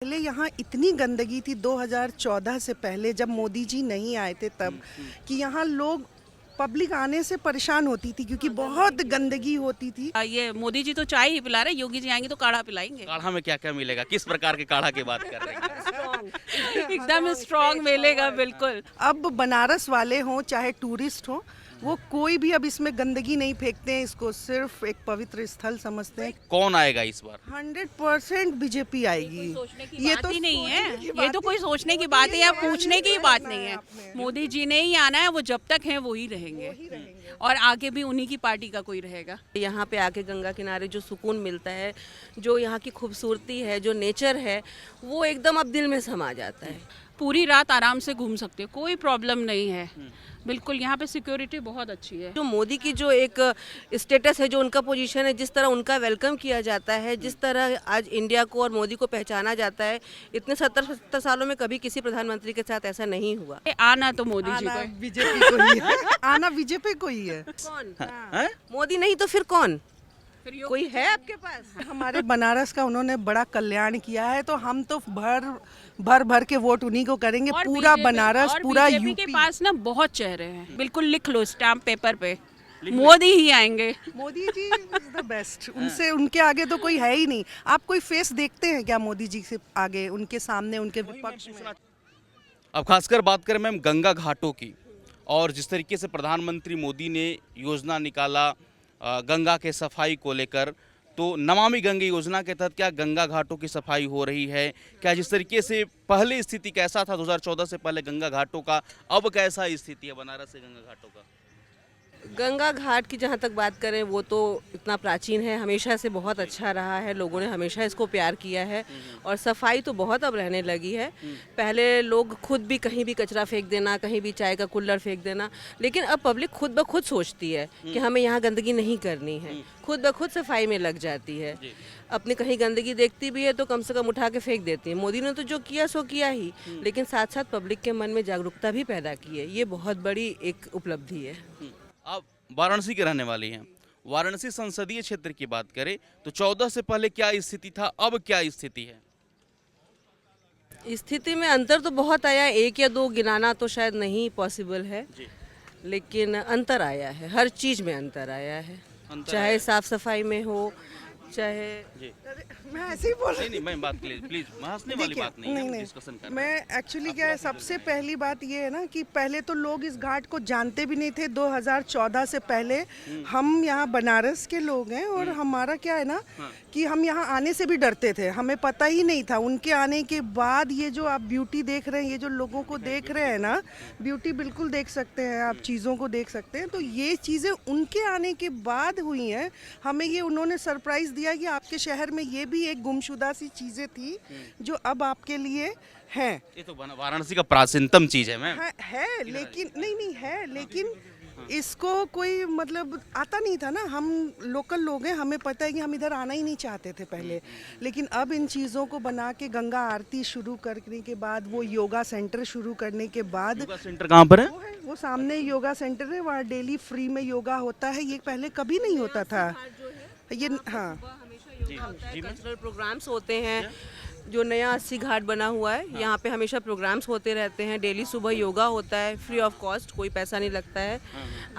पहले यहाँ इतनी गंदगी थी 2014 से पहले, जब मोदी जी नहीं आए थे तब, कि यहाँ लोग पब्लिक आने से परेशान होती थी क्योंकि बहुत गंदगी होती थी। ये मोदी जी तो चाय ही पिला रहे, योगी जी आएंगे तो काढ़ा पिलाएंगे। काढ़ा में क्या क्या मिलेगा? किस प्रकार के काढ़ा की बात कर रहे हैं? एकदम स्ट्रांग मिलेगा, बिल्कुल। अब बनारस वाले हों चाहे टूरिस्ट हों, वो कोई भी अब इसमें गंदगी नहीं फेंकते हैं, इसको सिर्फ एक पवित्र स्थल समझते हैं। कौन आएगा इस बार? 100% बीजेपी आएगी। ये तो नहीं है, ये तो कोई सोचने की बात है या पूछने की बात नहीं है। मोदी जी ने ही आना है, वो जब तक हैं वो ही रहेंगे और आगे भी उन्हीं की पार्टी का कोई रहेगा। यहाँ पे आके गंगा किनारे जो सुकून मिलता है, जो यहाँ की खूबसूरती है, जो नेचर है, वो एकदम अब दिल में समा जाता है। पूरी रात आराम से घूम सकते हो, कोई प्रॉब्लम नहीं है। बिल्कुल, यहाँ पे सिक्योरिटी बहुत अच्छी है। जो मोदी की जो एक स्टेटस है, जो उनका पोजीशन है, जिस तरह उनका वेलकम किया जाता है, जिस तरह आज इंडिया को और मोदी को पहचाना जाता है, इतने 70 सालों में कभी किसी प्रधानमंत्री के साथ ऐसा नहीं हुआ। आना तो मोदी जी को, बीजेपी को ही है। आना बीजेपी को ही है। कौन? मोदी नहीं तो फिर कौन? कोई है आपके पास? हमारे बनारस का उन्होंने बड़ा कल्याण किया है, तो हम तो भर के वोट उन्हीं को करेंगे। और पूरा BJP बनारस, और पूरा BJP यूपी के पास ना बहुत चेहरे हैं, बिल्कुल लिख लो स्टैम्प पेपर पे, मोदी ही आएंगे। Modi ji is the best. उनसे उनके आगे तो कोई है ही नहीं। आप कोई फेस देखते हैं क्या मोदी जी से आगे, उनके सामने, उनके विपक्ष में? अब खासकर बात करें मैम गंगा घाटों की, और जिस तरीके से प्रधानमंत्री मोदी ने योजना निकाला गंगा के सफाई को लेकर, तो नमामि गंगे योजना के तहत क्या गंगा घाटों की सफाई हो रही है? क्या जिस तरीके से पहले स्थिति कैसा था 2014 से पहले गंगा घाटों का, अब कैसा स्थिति है बनारस से गंगा घाटों का? गंगा घाट की जहाँ तक बात करें, वो तो इतना प्राचीन है, हमेशा से बहुत अच्छा रहा है, लोगों ने हमेशा इसको प्यार किया है और सफाई तो बहुत अब रहने लगी है। पहले लोग खुद भी कहीं भी कचरा फेंक देना, कहीं भी चाय का कुल्हड़ फेंक देना, लेकिन अब पब्लिक खुद ब खुद सोचती है कि हमें यहाँ गंदगी नहीं करनी है, खुद ब खुद सफाई में लग जाती है। अपने कहीं गंदगी देखती भी है तो कम से कम उठा के फेंक देती है। मोदी ने तो जो किया सो किया ही, लेकिन साथ साथ पब्लिक के मन में जागरूकता भी पैदा की है। ये बहुत बड़ी एक उपलब्धि है। आप वाराणसी के रहने वाली हैं, वाराणसी संसदीय क्षेत्र की बात करें तो 14 से पहले क्या स्थिति था, अब क्या स्थिति है? स्थिति में अंतर तो बहुत आया, एक या दो गिनाना तो शायद नहीं पॉसिबल है, लेकिन अंतर आया है, हर चीज में अंतर आया है। चाहे साफ सफाई में हो, चाहे मैं ऐसे ही बोल रही नहीं मैं बात प्लीज हंसने वाली बात नहीं है, डिस्कशन कर रहे हैं। मैं एक्चुअली क्या है, सबसे पहली बात ये है ना कि पहले तो लोग इस घाट को जानते भी नहीं थे। 2014 से पहले हम यहाँ बनारस के लोग हैं और हमारा क्या है ना कि हम यहाँ आने से भी डरते थे, हमें पता ही नहीं था। उनके आने के बाद ये जो आप ब्यूटी देख रहे हैं, ये जो लोगों को देख रहे हैं ना, ब्यूटी बिल्कुल देख सकते हैं आप, चीज़ों को देख सकते हैं। तो ये चीज़ें उनके आने के बाद हुई हैं। हमें ये उन्होंने सरप्राइज़ दिया कि आपके शहर में ये भी एक गुमशुदा सी चीजें थी जो अब आपके लिए हैं। ये तो वाराणसी का प्राचीनतम चीज है मैम। है लेकिन नहीं है, लेकिन इसको कोई मतलब आता नहीं था ना। हम लोकल लोग हैं, हमें पता है कि हम इधर आना ही नहीं चाहते थे पहले, लेकिन अब इन चीज़ों को बना के गंगा आरती शुरू करने के बाद, वो योगा सेंटर शुरू करने के बाद, योगा सेंटर कहाँ पर है? वो सामने योगा सेंटर है, वहाँ डेली फ्री में योगा होता है। ये पहले कभी नहीं होता था ये। हाँ, कल्चरल प्रोग्राम्स होते हैं। जो नया 80 घाट बना हुआ है, यहाँ पे हमेशा प्रोग्राम्स होते रहते हैं। डेली सुबह योगा होता है, फ्री ऑफ कॉस्ट, कोई पैसा नहीं लगता है।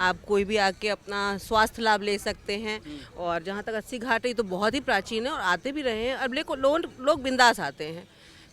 आप कोई भी आके अपना स्वास्थ्य लाभ ले सकते हैं। और जहाँ तक 80 घाट है, ये तो बहुत ही प्राचीन है और आते भी रहे हैं। अब लोग बिंदास आते हैं,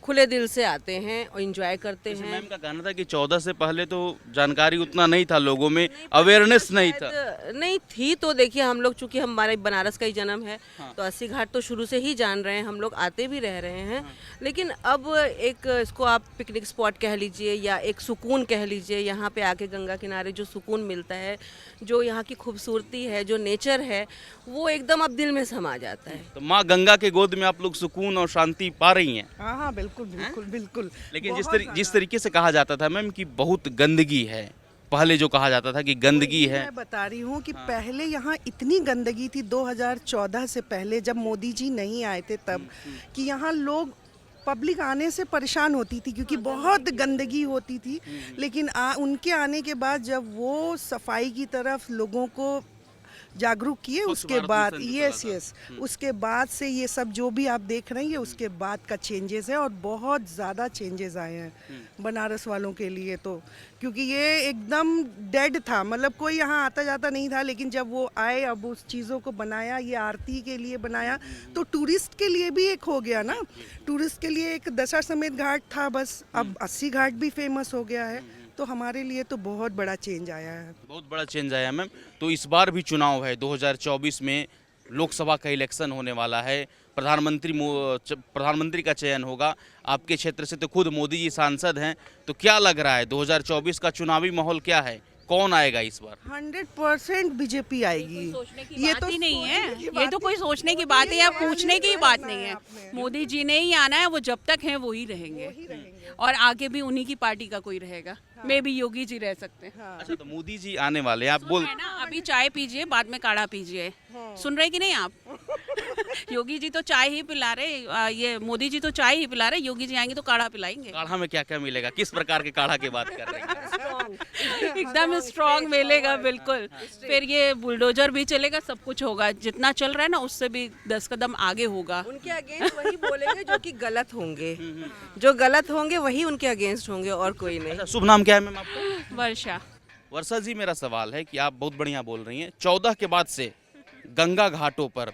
खुले दिल से आते हैं और एंजॉय करते हैं। मैम का कहना था कि 14 से पहले तो जानकारी उतना नहीं था, लोगों में अवेयरनेस नहीं था। नहीं थी तो देखिए, हम लोग चूंकि हमारे बनारस का ही जन्म है, तो 80 घाट तो शुरू से ही जान रहे हैं, हम लोग आते भी रह रहे हैं। लेकिन अब एक इसको आप पिकनिक स्पॉट कह लीजिए या एक सुकून कह लीजिए, यहाँ पे आके गंगा किनारे जो सुकून मिलता है, जो यहाँ की खूबसूरती है, जो नेचर है, वो एकदम अब दिल में समा जाता है। तो माँ गंगा के गोद में आप लोग सुकून और शांति पा रही हैं? हाँ, बिल्कुल। लेकिन जिस तरीके से कहा जाता था मैम कि बहुत गंदगी है, पहले जो कहा जाता था कि गंदगी है, मैं बता रही हूँ कि पहले यहाँ इतनी गंदगी थी 2014 से पहले, जब मोदी जी नहीं आए थे तब, कि यहाँ लोग पब्लिक आने से परेशान होती थी क्योंकि बहुत गंदगी होती थी। लेकिन उनके आने के बाद जब वो सफाई की तरफ लोगों को जागरूक किए, स्वच्छ उसके भारत बाद मिशन जो यस चला था। यस उसके बाद से ये सब जो भी आप देख रहे हैं ये उसके बाद का चेंजेस है और बहुत ज़्यादा चेंजेस आए हैं बनारस वालों के लिए तो, क्योंकि ये एकदम डेड था, मतलब कोई यहाँ आता जाता नहीं था, लेकिन जब वो आए, अब उस चीज़ों को बनाया, ये आरती के लिए बनाया, तो टूरिस्ट के लिए भी एक हो गया ना, टूरिस्ट के लिए एक दशाश्वमेध घाट था बस, अब 80 घाट भी फेमस हो गया है, तो हमारे लिए तो बहुत बड़ा चेंज आया है। बहुत बड़ा चेंज आया मैम। तो इस बार भी चुनाव है, 2024 में लोकसभा का इलेक्शन होने वाला है, प्रधानमंत्री का चयन होगा। आपके क्षेत्र से तो खुद मोदी जी सांसद हैं, तो क्या लग रहा है 2024 का चुनावी माहौल क्या है, कौन आएगा इस बार? 100% बीजेपी आएगी। ये तो नहीं है, ये तो कोई सोचने की बात है या पूछने की बात नहीं है। मोदी जी ने ही आना है, वो जब तक हैं वो ही रहेंगे और आगे भी उन्हीं की पार्टी का कोई रहेगा। मे भी योगी जी रह सकते हैं। अच्छा, तो मोदी जी आने वाले हैं, आप बोल है ना, अभी चाय पीजिए, बाद में काढ़ा पीजिए। सुन रहे कि नहीं आप? योगी जी तो चाय ही पिला रहे, ये मोदी जी तो चाय ही पिला रहे, योगी जी आएंगे तो काढ़ा पिलाएंगे। काढ़ा में क्या क्या मिलेगा, किस प्रकार के काढ़ा की बात कर रहे हैं? एकदम स्ट्रॉन्ग मिलेगा, बिल्कुल। फिर ये बुलडोजर भी चलेगा, सब कुछ होगा, जितना चल रहा है ना उससे भी 10 कदम आगे होगा। उनके अगेंस्ट वही बोलेंगे जो कि गलत होंगे, जो गलत होंगे वही उनके अगेंस्ट होंगे और कोई नहीं। अच्छा, शुभ नाम क्या है मैम आपका? वर्षा। वर्षा जी, मेरा सवाल है कि आप बहुत बढ़िया बोल रही हैं, 14 के बाद से गंगा घाटों पर,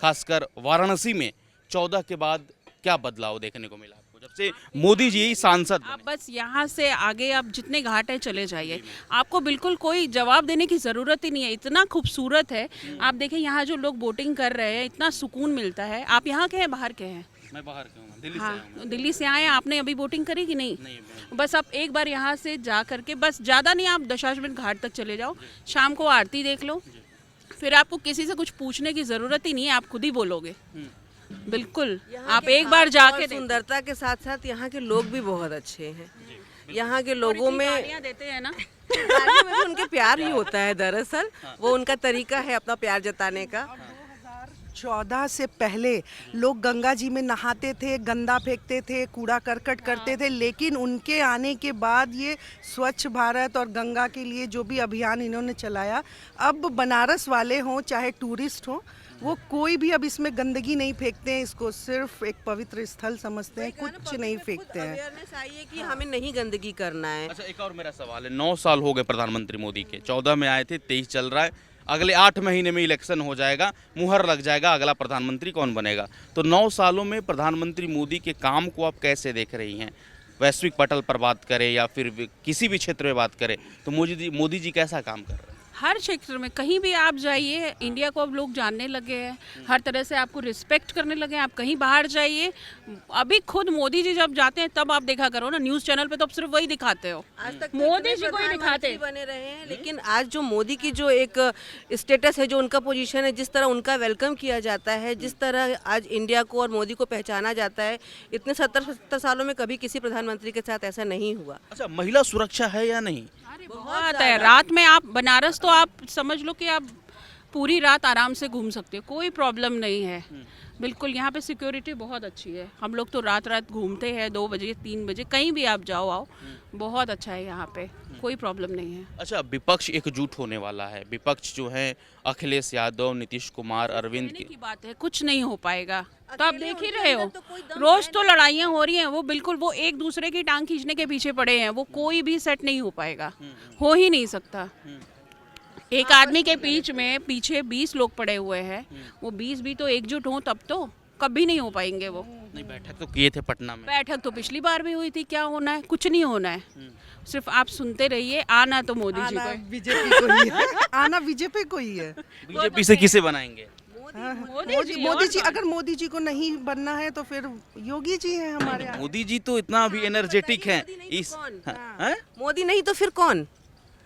खासकर वाराणसी में 14 के बाद क्या बदलाव देखने को मिला आपको, जब से मोदी जी सांसद आप बने? बस यहाँ से आगे आप जितने घाट हैं चले जाइए, आपको बिल्कुल कोई जवाब देने की ज़रूरत ही नहीं है, इतना खूबसूरत है। आप देखें यहाँ जो लोग बोटिंग कर रहे हैं, इतना सुकून मिलता है। आप यहाँ के हैं, बाहर के हैं? मैं बाहर का हूँ, दिल्ली से आया हूँ। हाँ, दिल्ली से आए हैं, आपने अभी बोटिंग करी कि नहीं? नहीं, बस आप एक बार यहाँ से जा करके, बस ज़्यादा नहीं, आप दशाश्वमेध घाट तक चले जाओ, शाम को आरती देख लो, फिर आपको किसी से कुछ पूछने की ज़रूरत ही नहीं है, आप खुद ही बोलोगे। बिल्कुल, आप एक बार जाके देखो। सुंदरता के साथ साथ यहाँ के लोग भी बहुत अच्छे हैं। यहाँ के लोगों में गालियाँ देते हैं ना, गालियों में भी उनके प्यार ही होता है, दरअसल वो उनका तरीका है अपना प्यार जताने का। 14 से पहले लोग गंगा जी में नहाते थे, गंदा फेंकते थे, कूड़ा करकट करते थे, लेकिन उनके आने के बाद ये स्वच्छ भारत और गंगा के लिए जो भी अभियान इन्होंने चलाया, अब बनारस वाले हों चाहे टूरिस्ट हों, वो कोई भी अब इसमें गंदगी नहीं फेंकते हैं, इसको सिर्फ एक पवित्र स्थल समझते हैं, कुछ नहीं फेंकते हैं। अवेयरनेस आई है कि हमें नहीं गंदगी करना है। अच्छा, एक और मेरा सवाल है, 9 साल हो गए प्रधानमंत्री मोदी के, 14 में आए थे, 23 चल रहा है, अगले 8 महीने में इलेक्शन हो जाएगा, मुहर लग जाएगा, अगला प्रधानमंत्री कौन बनेगा। तो 9 सालों में प्रधानमंत्री मोदी के काम को आप कैसे देख रही हैं? वैश्विक पटल पर बात करें या फिर किसी भी क्षेत्र में बात करें, तो मोदी जी कैसा काम कर रहे हैं? हर क्षेत्र में कहीं भी आप जाइए, इंडिया को अब लोग जानने लगे हैं, हर तरह से आपको रिस्पेक्ट करने लगे हैं। आप कहीं बाहर जाइए, अभी खुद मोदी जी जब जाते हैं तब आप देखा करो ना, न्यूज़ चैनल पे तो आप सिर्फ वही दिखाते हो, आज तक तो मोदी इतने जी को ही दिखाते प्रधानमंत्री बने रहे हैं, लेकिन आज जो मोदी की जो एक स्टेटस है, जो उनका पोजीशन है, जिस तरह उनका वेलकम किया जाता है, जिस तरह आज इंडिया को और मोदी को पहचाना जाता है, इतने 70 सालों में कभी किसी प्रधानमंत्री के साथ ऐसा नहीं हुआ। अच्छा, महिला सुरक्षा है या नहीं? बहुत है। रात में आप बनारस तो आप समझ लो कि आप पूरी रात आराम से घूम सकते हो, कोई प्रॉब्लम नहीं है। बिल्कुल, यहाँ पे सिक्योरिटी बहुत अच्छी है। हम लोग तो रात रात घूमते हैं, 2 बजे 3 बजे कहीं भी आप जाओ आओ, बहुत अच्छा है यहाँ पे, कोई प्रॉब्लम नहीं है। अच्छा, विपक्ष एकजुट होने वाला है, विपक्ष जो है अखिलेश यादव, नीतीश कुमार, अरविंद की बात है, कुछ नहीं हो पाएगा। तो आप देख ही रहे हो, रोज तो लड़ाइयाँ हो रही हैं, वो बिल्कुल वो एक दूसरे की टांग खींचने के पीछे पड़े हैं, वो कोई भी सेट नहीं हो पाएगा, हो ही नहीं सकता। एक आदमी के बीच में पीछे 20 लोग पड़े हुए हैं, वो 20 भी तो एकजुट हों तब तो, कभी नहीं हो पाएंगे वो। नहीं, बैठक तो किए थे पटना में। बैठक तो पिछली बार भी हुई थी, क्या होना है? कुछ नहीं होना है, सिर्फ आप सुनते रहिए। आना तो मोदी जी को है। बीजेपी को ही है, आना बीजेपी को ही है। बीजेपी से किसे बनाएंगे? मोदी जी, अगर मोदी जी को नहीं बनना है तो फिर योगी जी हैं हमारे यहाँ। मोदी जी तो इतना अभी एनर्जेटिक हैं इस, हैं? मोदी नहीं तो फिर कौन?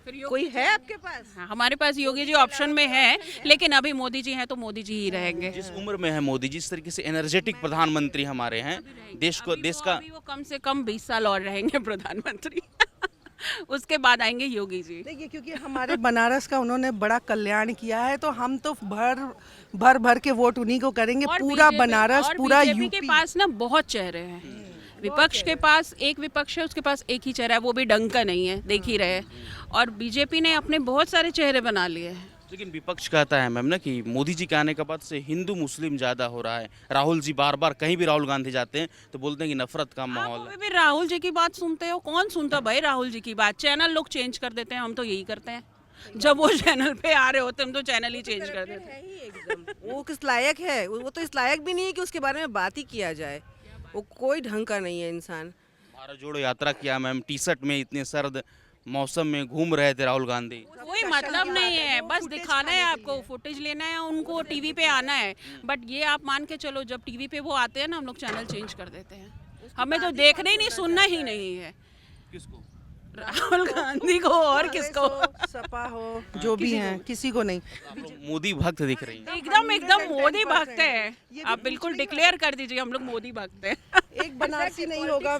कोई है आपके पास? हाँ, हमारे पास योगी जी ऑप्शन में है, लेकिन अभी मोदी जी हैं तो मोदी जी ही रहेंगे। जिस उम्र में है मोदी जी, जिस तरीके से एनर्जेटिक प्रधानमंत्री हमारे हैं, देश का अभी वो कम से कम 20 साल और रहेंगे प्रधानमंत्री। उसके बाद आएंगे योगी जी। देखिए, क्योंकि हमारे बनारस का उन्होंने बड़ा कल्याण किया है, तो हम तो भर के वोट उन्हीं को करेंगे। और पूरा BJP बनारस, और पूरा BJP यूपी के पास ना बहुत चेहरे हैं। विपक्ष के पास एक विपक्ष है, उसके पास एक ही चेहरा है, वो भी ढंग का नहीं है, देख ही रहे। और बीजेपी ने अपने बहुत सारे चेहरे बना लिए हैं। लेकिन विपक्ष कहता है मैम ना कि मोदी जी के आने के बाद से हिंदू मुस्लिम ज़्यादा हो रहा है। राहुल जी बार बार कहीं भी राहुल गांधी जाते हैं तो बोलते हैं कि नफरत का माहौल आप है। अभी भी राहुल जी की बात सुनते हो? कौन सुनता भाई राहुल जी की बात? चैनल लोग चेंज कर देते हैं, हम तो यही करते हैं। जब वो चैनल पे आ रहे होते हैं हम तो चैनल ही चेंज कर देते हैं। वो किस लायक है? वो तो इस लायक भी नहीं है कि उसके बारे में बात ही किया जाए। वो कोई ढंग का नहीं है इंसान। भारत जोड़ो यात्रा किया मैम, टी शर्ट में इतने सर्द मौसम में घूम रहे थे राहुल गांधी। कोई मतलब नहीं है, बस दिखाना है आपको, फुटेज लेना है, उनको टीवी पे आना है। बट ये आप मान के चलो, जब टीवी पे वो आते हैं ना, हम लोग चैनल चेंज कर देते हैं। हमें तो देखना ही नहीं, सुनना ही नहीं है। किसको? राहुल गांधी को और किसको? सपा हो जो भी हैं, किसी को नहीं। आप लोग मोदी भक्त दिख रही हैं। एकदम मोदी भक्त है। आप बिल्कुल डिक्लेयर कर दीजिए हम लोग मोदी भक्त हैं। एक बनारसी नहीं होगा,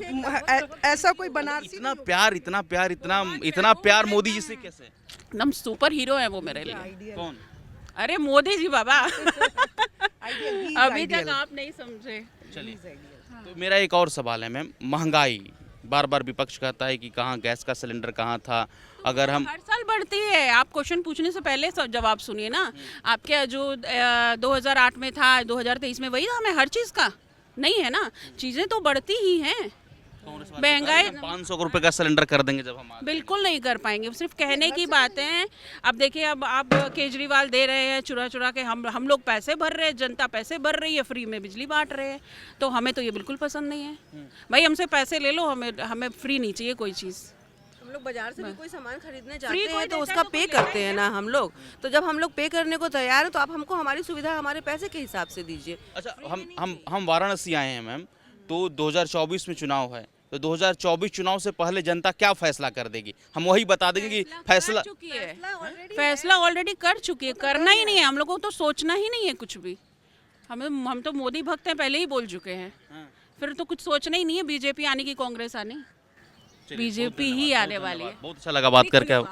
ऐसा कोई बनारसी इतना प्यार इतना प्यार मोदी जी से कैसे? एकदम सुपर हीरो है वो मेरे लिए। कौन? अरे मोदी जी बाबा। आइडियल, अभी तक आप नहीं समझे। चलिए, तो मेरा एक और सवाल है मैम, महंगाई बार बार विपक्ष कहता है कि कहाँ गैस का सिलेंडर कहाँ था। अगर हम हर साल बढ़ती है। आप क्वेश्चन पूछने से पहले सब जवाब सुनिए ना। आपके जो 2008 में था, 2023 में वही दाम है हर चीज़ का? नहीं है ना, चीज़ें तो बढ़ती ही हैं। महंगाई 500 रुपए का सिलेंडर कर देंगे जब हम आते हैं। बिल्कुल नहीं कर पाएंगे, सिर्फ कहने की बातें हैं। अब देखिए, अब आप केजरीवाल दे रहे हैं चुरा चुरा के, हम लोग पैसे भर रहे हैं, जनता पैसे भर रही है, फ्री में बिजली बांट रहे हैं। तो हमें तो ये बिल्कुल पसंद नहीं है। भाई हमसे पैसे ले लो, हमें फ्री नहीं चाहिए कोई चीज़। हम लोग बाजार से भी कोई सामान खरीदने फ्री जाते कोई हैं तो देता उसका है तो पे कोई करते लेता हैं ना हम लोग। तो जब हम लोग पे करने को तैयार हैं तो आप हमको हमारी सुविधा हमारे पैसे के हिसाब से दीजिए। अच्छा, हम वाराणसी आए हैं मैम, तो 2024 में चुनाव है, तो 2024 चुनाव से पहले जनता क्या फैसला कर देगी? हम वही बता देंगे कि फैसला फैसला ऑलरेडी कर चुकी है। करना ही नहीं है हम लोगों को, तो सोचना ही नहीं है कुछ भी। हम तो मोदी भक्त हैं, पहले ही बोल चुके हैं। फिर तो कुछ सोचना ही नहीं है। बीजेपी आने की, कांग्रेस आने, बीजेपी ही आने वाली है। बहुत अच्छा लगा बात करके।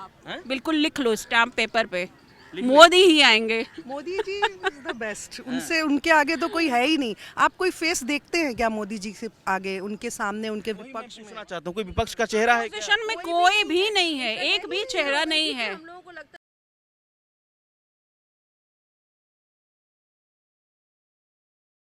बिल्कुल लिख लो स्टैम्प पेपर पे, मोदी ही आएंगे। Modi ji is the best. उनसे, उनके आगे तो कोई है ही नहीं। आप कोई फेस देखते हैं क्या मोदी जी से आगे, उनके सामने, उनके विपक्ष में? पूछना चाहता हूँ, कोई विपक्ष का चेहरा है क्या? ऑपोजिशन में कोई भी नहीं है, एक भी चेहरा नहीं है।